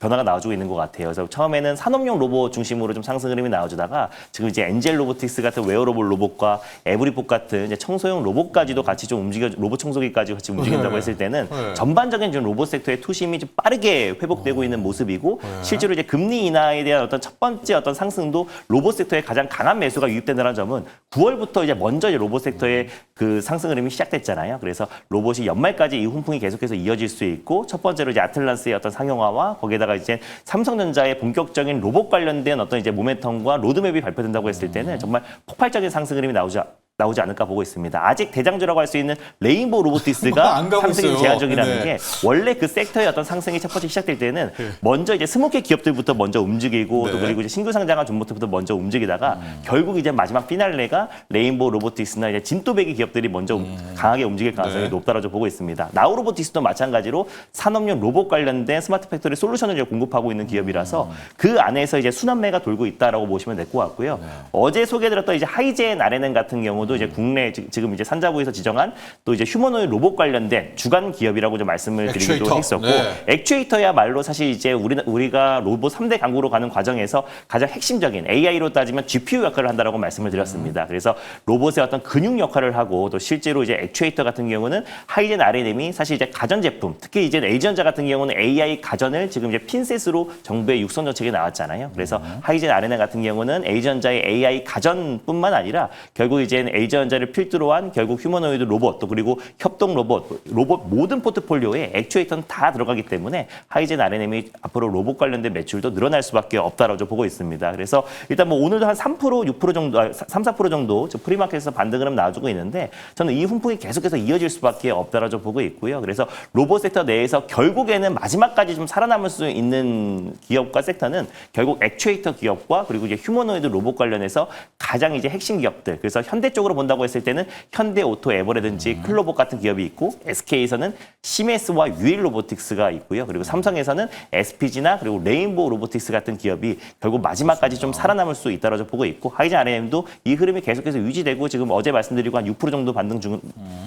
변화가 나와주고 있는 것 같아요. 그래서 처음에는 산업용 로봇 중심으로 좀 상승 흐름이 나와주다가 지금 이제 엔젤 로보틱스 같은 웨어러블 로봇과 에브리봇 같은 이제 청소용 로봇까지도 같이 좀 로봇 청소기까지 같이 움직인다고 했을 때는 전반적인 좀 로봇 섹터의 투심이 좀 빠르게 회복되고 있는 모습이고 실제로 이제 금리 인하에 대한 어떤 첫 번째 어떤 상승도 로봇 섹터에 가장 강한 매수가 유입된다는 점은 9월부터 이제 먼저 이제 로봇 섹터의 그 상승 흐름이 시작됐잖아요. 그래서 로봇이 연말까지 이 훈풍이 계속해서 이어질 수 있고 첫 번째로 이제 아틀란스의 어떤 상용화와 거기에다가 이제 삼성전자의 본격적인 로봇 관련된 어떤 이제 모멘텀과 로드맵이 발표된다고 했을 때는 정말 폭발적인 상승 흐름이 나오지 않을까 보고 있습니다. 아직 대장주라고 할 수 있는 레인보우 로보틱스가 안 가고 상승이 있어요. 제한적이라는 네. 게 원래 그 섹터의 어떤 상승이 첫 번째 시작될 때는 먼저 이제 스모케 기업들부터 먼저 움직이고 또 네. 그리고 이제 신규 상장한 종목들부터 먼저 움직이다가 결국 이제 마지막 피날레가 레인보우 로보틱스나 이제 진또배기 기업들이 먼저 강하게 움직일 가능성이 네. 높다라고 보고 있습니다. 나우로보틱스도 마찬가지로 산업용 로봇 관련된 스마트 팩토리 솔루션을 이제 공급하고 있는 기업이라서 그 안에서 이제 순환매가 돌고 있다라고 보시면 될 것 같고요. 어제 소개드렸던 이제 하이젠 RNM 같은 경우도 삼성도 이제 국내 지금 이제 산자부에서 지정한 또 이제 휴머노이드 로봇 관련된 주간 기업이라고 좀 말씀을 드리기도 액추에이터. 했었고 네. 액추에이터야말로 사실 이제 우리가 로봇 3대 강국으로 가는 과정에서 가장 핵심적인 AI로 따지면 GPU 역할을 한다라고 말씀을 드렸습니다. 그래서 로봇의 어떤 근육 역할을 하고 또 실제로 이제 액추에이터 같은 경우는 하이젠 R&M이 사실 이제 가전제품, 특히 이제 LG전자 같은 경우는 AI 가전을 지금 이제 핀셋으로 정부의 육성 정책에 나왔잖아요. 그래서 하이젠 R&M 같은 경우는 LG전자의 AI 가전뿐만 아니라 결국 이제 LG전자를 필두로 한 결국 휴머노이드 로봇 또 그리고 협동 로봇 모든 포트폴리오에 액추에이터는 다 들어가기 때문에 하이젠 R&M이 앞으로 로봇 관련된 매출도 늘어날 수밖에 없다라고 보고 있습니다. 그래서 일단 뭐 오늘도 한 3%, 6% 정도, 3, 4% 정도 프리마켓에서 반등 흐름 나와주고 있는데 저는 이 훈풍이 계속해서 이어질 수밖에 없다라고 보고 있고요. 그래서 로봇 섹터 내에서 결국에는 마지막까지 좀 살아남을 수 있는 기업과 섹터는 결국 액추에이터 기업과 그리고 이제 휴머노이드 로봇 관련해서 가장 이제 핵심 기업들. 그래서 현대 쪽으로 본다고 했을 때는 현대 오토 에버라든지 클로봇 같은 기업이 있고 SK에서는 시메스와 유일 로보틱스가 있고요. 그리고 삼성에서는 SPG나 그리고 레인보우 로보틱스 같은 기업이 결국 마지막까지 좀 살아남을 수 있다라고 보고 있고 하이젠 R&M도 이 흐름이 계속해서 유지되고 지금 어제 말씀드리고 한 6% 정도 반등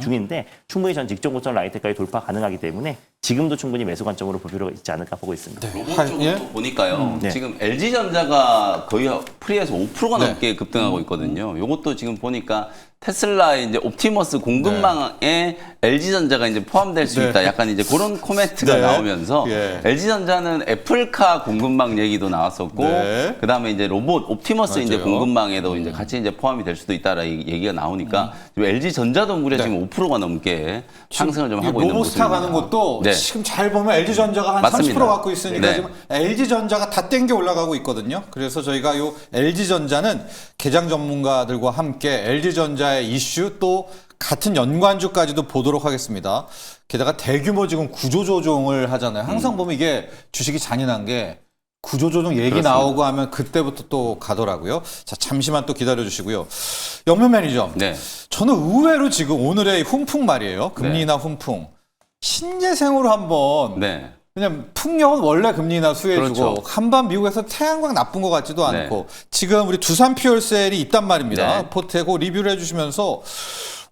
중인데 충분히 전 직전 고점 라인까지 돌파 가능하기 때문에 지금도 충분히 매수 관점으로 볼 필요가 있지 않을까 보고 있습니다. 로봇 쪽은 예? 또 보니까요. 네. 지금 LG전자가 거의 프리에서 5%가 넘게 급등하고 있거든요. 요것도 지금 보니까 테슬라의 이제 옵티머스 공급망에 LG전자가 이제 포함될 수 있다. 약간 이제 그런 코멘트가 네. 나오면서 예. LG전자는 애플카 공급망 얘기도 나왔었고, 네. 그다음에 이제 로봇 옵티머스 이제 맞아요. 공급망에도 이제 같이 이제 포함이 될 수도 있다라 얘기가 나오니까 지금 LG전자도 무려 지금 5%가 넘게 상승을 좀 하고 있는 로보스타 모습입니다. 가는 것도 네. 지금 잘 보면 LG전자가 한 맞습니다. 30% 갖고 있으니까 네. 지금 LG전자가 다 땡겨 올라가고 있거든요. 그래서 저희가 요 LG전자는 개장 전문가들과 함께 LG전자의 이슈 또 같은 연관주까지도 보도록 하겠습니다. 게다가 대규모 지금 구조조정을 하잖아요. 항상 보면 이게 주식이 잔인한 게 구조조정 얘기 그렇습니다. 나오고 하면 그때부터 또 가더라고요. 자, 잠시만 또 기다려주시고요. 영면 매니저. 네. 저는 의외로 지금 오늘의 훈풍 말이에요. 금리 인하 훈풍. 신재생으로 한번 네. 왜냐면 풍력은 원래 금리 인하 수혜주고 그렇죠. 한반 미국에서 태양광 나쁜 것 같지도 네. 않고 지금 우리 두산 퓨얼셀이 있단 말입니다. 네. 포테고 리뷰를 해주시면서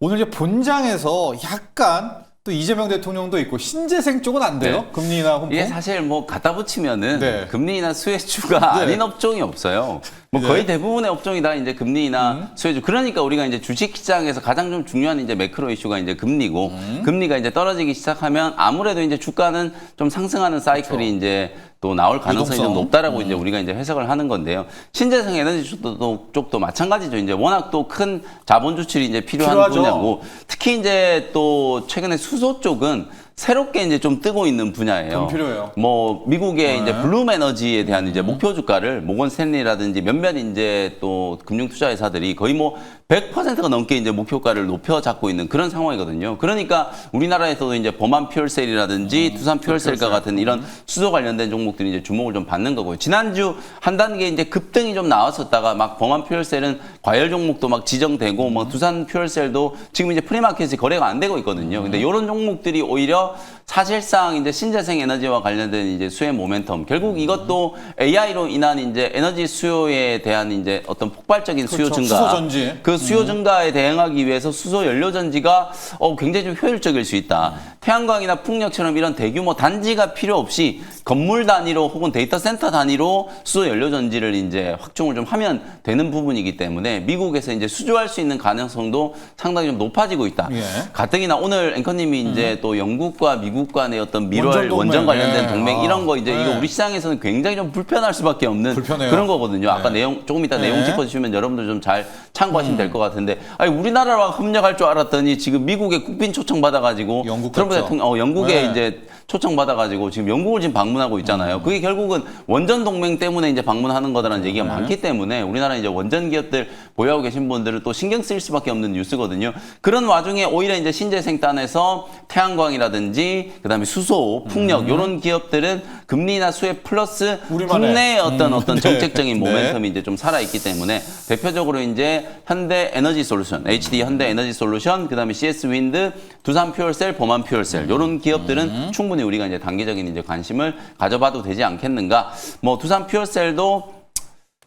오늘 이제 본장에서 약간 또 이재명 대통령도 있고 신재생 쪽은 안 돼요. 네. 금리 인하 훈풍. 이게 사실 뭐 갖다 붙이면은 네. 금리 인하 수혜주가 네. 아닌 업종이 없어요. 뭐 네. 거의 대부분의 업종이 다 이제 금리 인하 수혜주. 그러니까 우리가 이제 주식 시장에서 가장 좀 중요한 이제 매크로 이슈가 이제 금리고 금리가 이제 떨어지기 시작하면 아무래도 이제 주가는 좀 상승하는 사이클이 이제 또 나올 가능성이 유동성. 좀 높다라고 이제 우리가 이제 해석을 하는 건데요. 신재생 에너지 쪽도 마찬가지죠. 이제 워낙 또 큰 자본 주출이 이제 필요한 필요하죠. 분야고 특히 이제 또 최근에 수소 쪽은 새롭게 이제 좀 뜨고 있는 분야예요. 돈 필요해요. 뭐 미국의 네. 이제 블룸 에너지에 대한 이제 목표 주가를 모건 스탠리라든지 몇몇 이제 또 금융 투자 회사들이 거의 뭐 100%가 넘게 이제 목표가를 높여 잡고 있는 그런 상황이거든요. 그러니까 우리나라에서도 이제 범한 퓨얼셀이라든지 두산 퓨얼셀과 같은 이런 수소 관련된 종목들이 이제 주목을 좀 받는 거고요. 지난주 한 단계 이제 급등이 좀 나왔었다가 막 범한 퓨얼셀은 과열 종목도 막 지정되고 뭐 두산 퓨얼셀도 지금 이제 프리마켓이 거래가 안 되고 있거든요. 근데 이런 종목들이 오히려 사실상 이제 신재생 에너지와 관련된 이제 수혜 모멘텀 결국 이것도 AI로 인한 이제 에너지 수요에 대한 이제 어떤 폭발적인 수요 그렇죠. 증가, 수소 전지. 그 수요 증가에 대응하기 위해서 수소 연료 전지가 굉장히 좀 효율적일 수 있다. 태양광이나 풍력처럼 이런 대규모 단지가 필요 없이 건물 단위로 혹은 데이터 센터 단위로 수소 연료 전지를 이제 확충을 좀 하면 되는 부분이기 때문에 미국에서 이제 수주할 수 있는 가능성도 상당히 좀 높아지고 있다. 예. 가뜩이나 오늘 앵커님이 이제 또 영국과 미국 간의 어떤 밀월 원전 동맹. 원전 관련된 예. 동맹 아, 이런 거 이제 예. 이거 우리 시장에서는 굉장히 좀 불편할 수밖에 없는 불편해요. 그런 거거든요. 아까 네. 내용 조금 이따 네. 내용 짚어주시면 여러분들 좀 잘 참고하시면 될 것 같은데 아니 우리나라와 협력할 줄 알았더니 지금 미국의 국빈 초청 받아가지고 영국 트럼프 갔죠. 대통령 영국에 네. 이제 초청 받아가지고 지금 영국을 지금 방문하고 있잖아요. 그게 결국은 원전 동맹 때문에 이제 방문하는 거다라는 얘기가 많기 때문에 우리나라 이제 원전 기업들 보유하고 계신 분들은 또 신경 쓰일 수밖에 없는 뉴스거든요. 그런 와중에 오히려 이제 신재생단에서 태양광이라든지 그다음에 수소, 풍력 이런 기업들은 금리 인하 수혜 플러스 우리만의. 국내의 어떤 네. 정책적인 네. 모멘텀이 이제 좀 살아있기 때문에 대표적으로 이제 현대 에너지 솔루션, HD 현대 에너지 솔루션, 그다음에 CS 윈드, 두산 퓨얼셀, 범한 퓨얼셀 이런 기업들은 충분히 우리가 이제 단기적인 이제 관심을 가져봐도 되지 않겠는가. 뭐 두산 퓨얼셀도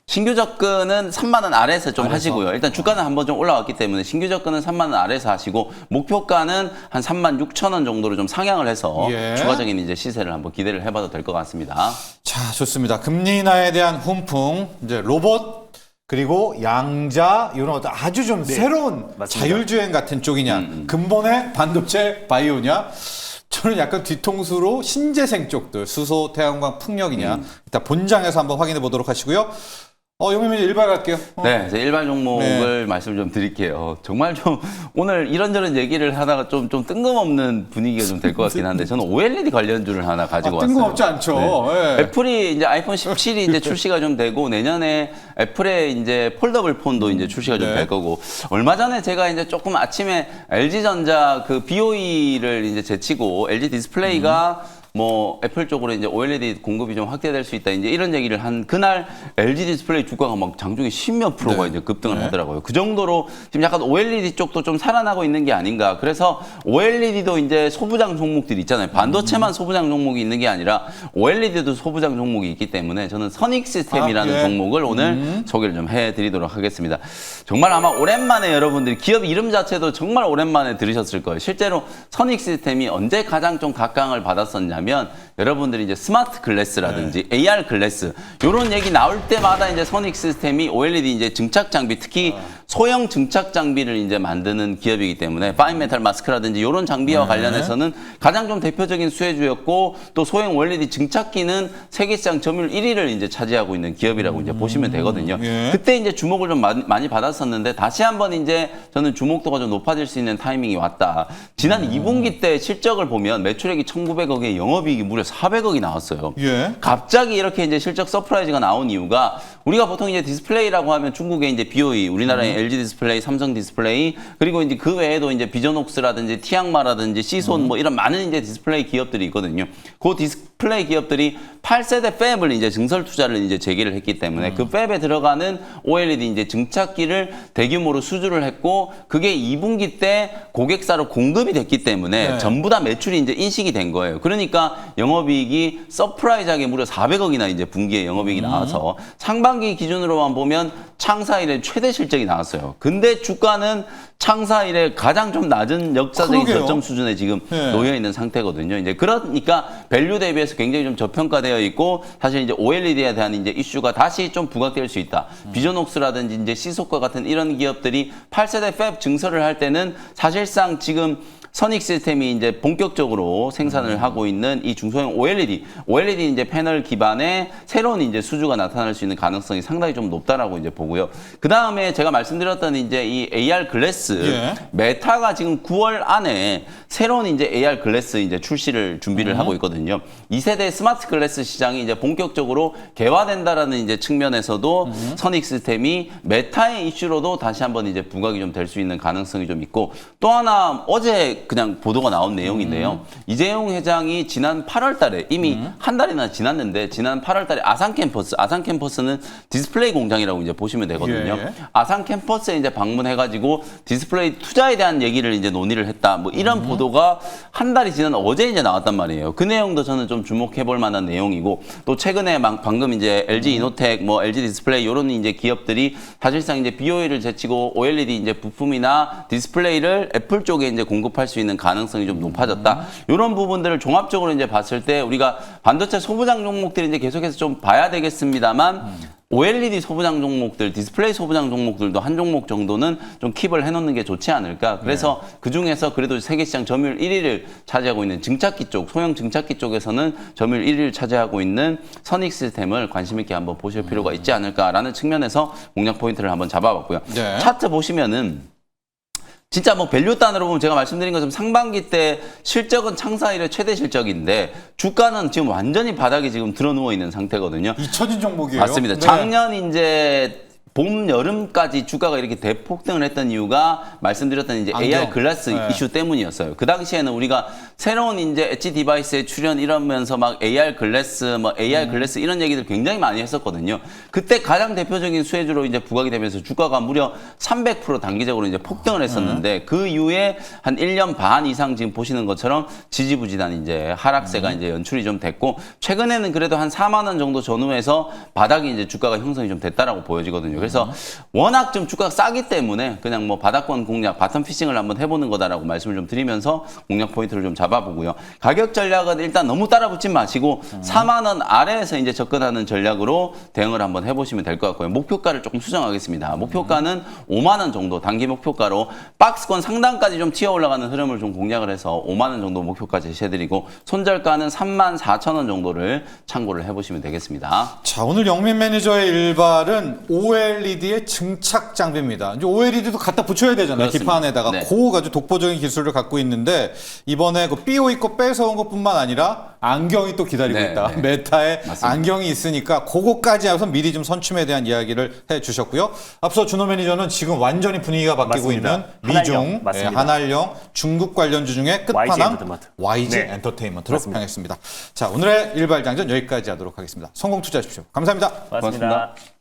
신규 접근은 3만 원 아래에서 좀 하시고요. 일단 주가는 한번 좀 올라왔기 때문에 신규 접근은 3만 원 아래에서 하시고 목표가는 한 3만 6천 원 정도로 좀 상향을 해서 추가적인 이제 시세를 한번 기대를 해봐도 될 것 같습니다. 자, 좋습니다. 금리 인하에 대한 훈풍, 이제 로봇 그리고 양자 이런 어떤 아주 좀 새로운 맞습니다. 자율주행 같은 쪽이냐, 근본의 반도체 바이오냐. 저는 약간 뒤통수로 신재생 쪽들, 수소, 태양광, 풍력이냐. 일단 본장에서 한번 확인해 보도록 하시고요. 용민님 일발 갈게요. 네, 이제 일반 종목을 말씀을 좀 드릴게요. 정말 좀 오늘 이런저런 얘기를 하다가 좀 뜬금없는 분위기가 좀 될 것 같긴 한데 저는 OLED 관련주를 하나 가지고 왔어요. 뜬금없지 않죠. 네. 예. 애플이 이제 아이폰 17이 이제 출시가 좀 되고 내년에 애플의 이제 폴더블 폰도 이제 출시가 좀 될 거고 얼마 전에 제가 이제 조금 아침에 LG전자 그 BOE를 이제 제치고 LG 디스플레이가 뭐 애플 쪽으로 이제 OLED 공급이 좀 확대될 수 있다 이제 이런 얘기를 한 그날 LG 디스플레이 주가가 막 장중에 10몇 프로가 이제 급등을 하더라고요. 그 정도로 지금 약간 OLED 쪽도 좀 살아나고 있는 게 아닌가. 그래서 OLED도 이제 소부장 종목들이 있잖아요. 반도체만 소부장 종목이 있는 게 아니라 OLED도 소부장 종목이 있기 때문에 저는 선익 시스템이라는 종목을 오늘 소개를 좀 해드리도록 하겠습니다. 정말 아마 오랜만에 여러분들이 기업 이름 자체도 정말 오랜만에 들으셨을 거예요. 실제로 선익 시스템이 언제 가장 좀 각광을 받았었냐면 여러분들이 이제 스마트 글래스라든지 AR 글래스 이런 얘기 나올 때마다 이제 선익 시스템이 OLED 이제 증착 장비 특히 소형 증착 장비를 이제 만드는 기업이기 때문에 파인 메탈 마스크라든지 이런 장비와 관련해서는 가장 좀 대표적인 수혜주였고 또 소형 OLED 증착기는 세계 시장 점유율 1위를 이제 차지하고 있는 기업이라고 이제 보시면 되거든요. 그때 이제 주목을 좀 많이 받았었는데 다시 한번 이제 저는 주목도가 좀 높아질 수 있는 타이밍이 왔다. 지난 2분기 때 실적을 보면 매출액이 1,900억에 영업이익이 무려 400억이 나왔어요. 갑자기 이렇게 이제 실적 서프라이즈가 나온 이유가 우리가 보통 이제 디스플레이라고 하면 중국의 이제 BOE, 우리나라의 LG 디스플레이, 삼성 디스플레이, 그리고 이제 그 외에도 이제 비전옥스라든지 티앙마라든지 시손 뭐 이런 많은 이제 디스플레이 기업들이 있거든요. 그 디스플레이 기업들이 8세대 팹을 이제 증설 투자를 이제 재개를 했기 때문에 그 팹에 들어가는 OLED 이제 증착기를 대규모로 수주를 했고 그게 2분기 때 고객사로 공급이 됐기 때문에 전부 다 매출이 이제 인식이 된 거예요. 그러니까 영업이익이 서프라이즈하게 무려 400억이나 이제 분기에 영업이익이 나와서 상반기 기준으로만 보면 창사 이래 최대 실적이 나왔어요. 근데 주가는 창사 이래 가장 좀 낮은 역사적인 저점 수준에 지금 놓여 있는 상태거든요. 이제 그러니까 밸류 대비해서 굉장히 좀 저평가되어 있고 사실 이제 OLED에 대한 이제 이슈가 다시 좀 부각될 수 있다. 비전옥스라든지 이제 시속과 같은 이런 기업들이 8세대 팹 증설을 할 때는 사실상 지금 선익 시스템이 이제 본격적으로 생산을 하고 있는 이 중소형 OLED 이제 패널 기반의 새로운 이제 수주가 나타날 수 있는 가능성이 상당히 좀 높다라고 이제 보고요. 그 다음에 제가 말씀드렸던 이제 이 AR 글래스 메타가 지금 9월 안에 새로운 이제 AR 글래스 이제 출시를 준비를 하고 있거든요. 2세대 스마트 글래스 시장이 이제 본격적으로 개화된다라는 이제 측면에서도 선익 시스템이 메타의 이슈로도 다시 한번 이제 부각이 좀 될 수 있는 가능성이 좀 있고 또 하나 어제 그냥 보도가 나온 내용인데요. 이재용 회장이 지난 8월 달에 이미 한 달이나 지났는데 지난 8월 달에 아산 캠퍼스는 디스플레이 공장이라고 이제 보시면 되거든요. 아산 캠퍼스에 이제 방문해가지고 디스플레이 투자에 대한 얘기를 이제 논의를 했다. 뭐 이런 보도가 한 달이 지난 어제 이제 나왔단 말이에요. 그 내용도 저는 좀 주목해볼 만한 내용이고 또 최근에 방금 이제 LG 이노텍, 뭐 LG 디스플레이 이런 이제 기업들이 사실상 이제 BOE를 제치고 OLED 이제 부품이나 디스플레이를 애플 쪽에 이제 공급할 수 있는 가능성이 좀 높아졌다. 이런 부분들을 종합적으로 이제 봤을 때 우리가 반도체 소부장 종목들이 이제 계속해서 좀 봐야 되겠습니다만 OLED 소부장 종목들, 디스플레이 소부장 종목들도 한 종목 정도는 좀 킵을 해놓는 게 좋지 않을까. 그래서 그 중에서 그래도 세계시장 점유율 1위를 차지하고 있는 증착기 쪽, 소형 증착기 쪽에서는 점유율 1위를 차지하고 있는 선익 시스템을 관심 있게 한번 보실 필요가 있지 않을까라는 측면에서 공략 포인트를 한번 잡아봤고요. 차트 보시면은 진짜 뭐 밸류 단으로 보면 제가 말씀드린 것처럼 상반기 때 실적은 창사 이래 최대 실적인데 주가는 지금 완전히 바닥에 지금 드러누워 있는 상태거든요. 잊혀진 종목이에요. 맞습니다. 작년 이제 봄, 여름까지 주가가 이렇게 대폭등을 했던 이유가 말씀드렸던 이제 안경. AR 글라스 네. 이슈 때문이었어요. 그 당시에는 우리가 새로운 이제 엣지 디바이스의 출현 이러면서 막 AR 글라스, 뭐 AR 글라스 이런 얘기들 굉장히 많이 했었거든요. 그때 가장 대표적인 수혜주로 이제 부각이 되면서 주가가 무려 300% 단기적으로 이제 폭등을 했었는데 그 이후에 한 1년 반 이상 지금 보시는 것처럼 지지부진한 이제 하락세가 이제 연출이 좀 됐고 최근에는 그래도 한 4만 원 정도 전후에서 바닥이 이제 주가가 형성이 좀 됐다라고 보여지거든요. 그래서 워낙 좀 주가가 싸기 때문에 그냥 뭐 바닥권 공략, 바텀 피싱을 한번 해보는 거다라고 말씀을 좀 드리면서 공략 포인트를 좀 잡아보고요. 가격 전략은 일단 너무 따라붙지 마시고 4만 원 아래에서 이제 접근하는 전략으로 대응을 한번 해보시면 될 것 같고요. 목표가를 조금 수정하겠습니다. 목표가는 5만 원 정도 단기 목표가로 박스권 상단까지 좀 튀어 올라가는 흐름을 좀 공략을 해서 5만 원 정도 목표가 제시해드리고 손절가는 3만 4천 원 정도를 참고를 해보시면 되겠습니다. 자, 오늘 영민 매니저의 일발은 OLED의 증착 장비입니다. 이제 OLED도 갖다 붙여야 되잖아요. 그렇습니다. 기판에다가. 네. 그 아주 독보적인 기술을 갖고 있는데 이번에 그 삐오 거 뺏어온 것뿐만 아니라 안경이 또 기다리고 네, 있다. 네. 메타에 맞습니다. 안경이 있으니까 그거까지 해서 미리 좀 선춤에 대한 이야기를 해주셨고요. 앞서 준호 매니저는 지금 완전히 분위기가 바뀌고 맞습니다. 있는 한알령, 미중, 맞습니다. 한알령, 중국 관련주 중에 YG 끝판왕 엔터테인먼트. YG 네. 엔터테인먼트로 맞습니다. 향했습니다. 자, 오늘의 일발장전 여기까지 하도록 하겠습니다. 성공 투자하십시오. 감사합니다. 고맙습니다. 고맙습니다.